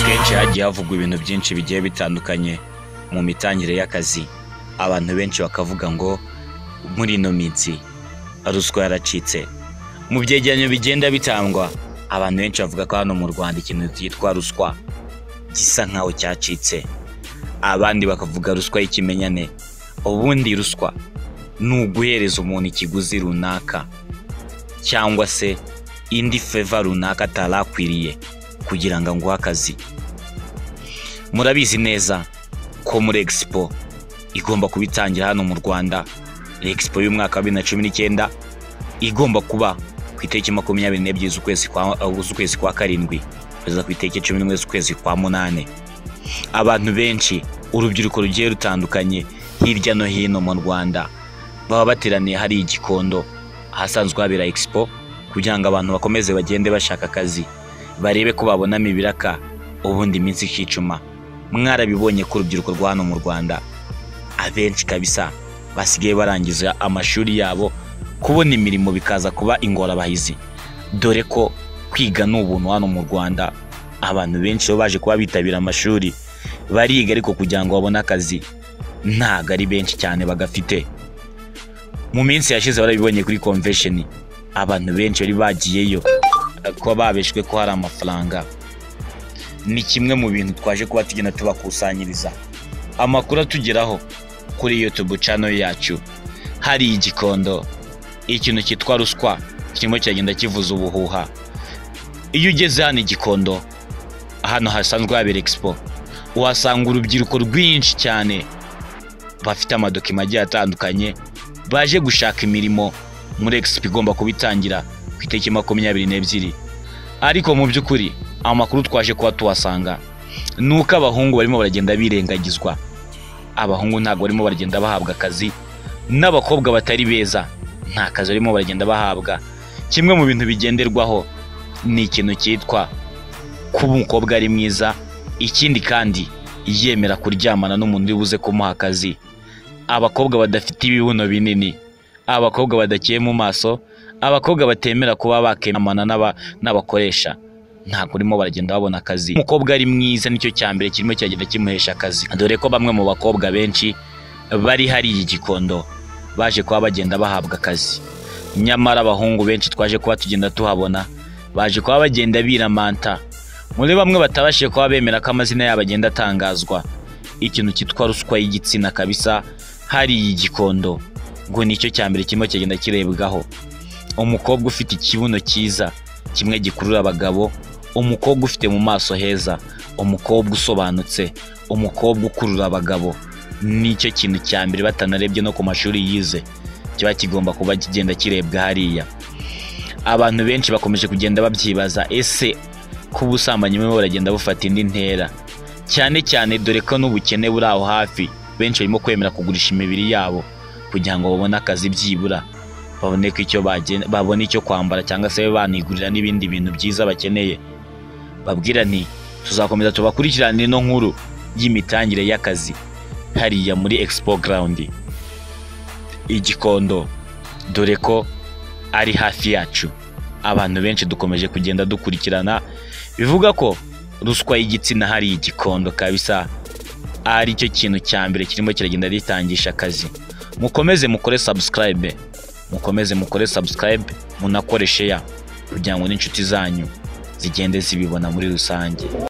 Kenshi hagiye havugwa ibintu byinshi bigiye bitandukanye mu mitangire y'akazi. Abantu benshi bakavuga ngo muri ino minsi ruswa yaracitse. Mu byegeranyo bigenda bitangwa, abantu benshi bavuga ko hano mu Rwanda ikintu cyitwa ruswa gisa nkaho cyacitse. Abandi bakavuga ruswa y'ikimenyane. Ubundi ruswa ni uguhereza umuntu ikiguzi runaka cyangwa se indi favor runaka atarakwiriye kugira ngo nguhe akazi. Murabizi neza ko muri Expo igomba kubitangira hano mu Rwanda. Expo y'umwaka wa 2019 igomba kuba ku itariki 22 z'ukwezi kwa karindwi kugeza ku itariki 11 z'ukwezi kwa munane. Abantu benshi, urubyiruko rugiye rutandukanye hirya no hino mu Rwanda baba bateraniye hari igikondo ahasanzwe habera Expo kugira ngo abantu bakomeze bagende bashaka akazi, barebe ko babonamo ibiraka ubundi iminsi ikicuma. Mwarabibonye ko urubyiruko rwa hano mu Rwanda abenshi kabisa basigaye barangiza amashuri yabo, kubona imirimo bikaza kuba ingorabahizi, dore ko kwiga n'ubuntu hano mu Rwanda. Abantu benshi baje kuba bitabira amashuri bariga, ariko kugira ngo babone akazi ntago ari benshi cyane bagafite. Mu minsi yashize barabibonye kuri convention, abantu benshi bari bagiyeyo ko babeshwe ko hari amafaranga. Ni kimwe mu bintu twaje kuba tugenda tubakusanyiriza amakuru atugeraho kuri YouTube channel yacu. Hari igikondo, ikintu cyitwa ruswa kirimo cyagenda kivuza ubuhuha. Iyo ugeze hano igikondo, hano hasanzwe habera Expo, uhasanga urubyiruko rwinshi cyane bafite amadokima agiye atandukanye baje gushaka imirimo muri Expo igomba kubitangira ku itariki 22. Ariko mu by'ukuri amakuru twaje kuba tuhasanga nuko abahungu barimo baragenda birengagizwa. Abahungu ntago barimo baragenda bahabwa akazi, n'abakobwa batari beza nta kazi barimo baragenda bahabwa. Kimwe mu bintu bigenderwaho ni ikintu cyitwa kuba umukobwa ari mwiza, ikindi kandi yemera kuryamana n'umuntu uri buze kumuha akazi. Abakobwa badafite ibibuno binini, abakobwa badakeye mu maso, abakobwa batemera kuba bakemana n'abakoresha ntago urimo baragenda babona akazi. Umukobwa ari mwiza nicyo cyambere kirimo cyagenda kimuhesha akazi, dore ko bamwe mu bakobwa benshi bari hari igikondo baje kuba bagenda bahabwa akazi. Nyamara abahungu benshi twaje kuba tugenda tuhabona baje kuba bagenda biramanta. Muri bamwe batabashije kuba bemera ko amazina yabo agenda atangazwa. Ikintu cyitwa ruswa y'igitsina kabisa hari igikondo ngo nicyo cyambere kirimo cyagenda kirebwaho. Umukobwa ufite ikibuno cyiza kimwe gikurura abagabo, umukobwa ufite mu maso heza, umukobwa usobanutse, umukobwa ukurura abagabo, nicyo kintu cyambere batanarebye no ku mashuri yize kiba kigomba kuba kigenda kirebwa hariya. Abantu benshi bakomeje kugenda babyibaza, ese ko ubusambanyi bwo baragenda bufata indi ntera, cyane cyane dore ko n'ubukene buri aho hafi. Benshi barimo kwemera kugurisha imibiri yabo kugira ngo babone akazi, byibura babone ko babone icyo kwambara cyangwa se banigurira n'ibindi bintu byiza bakeneye. Babwira nti tuzakomeza tubakurikirane no nkuru y'imitangire y'akazi hariya muri Expo Ground igikondo, dore ko ari hafi yacu. Abantu benshi dukomeje kugenda dukurikirana, bivuga ko ruswa y'igitsina hari igikondo kabisa ari cyo kintu cyambere kirimo kiragenda ritangisha akazi. Mukomeze mukore subscribe, munakore share kugira ngo n'inshuti zanyu zigende zibibona muri rusange.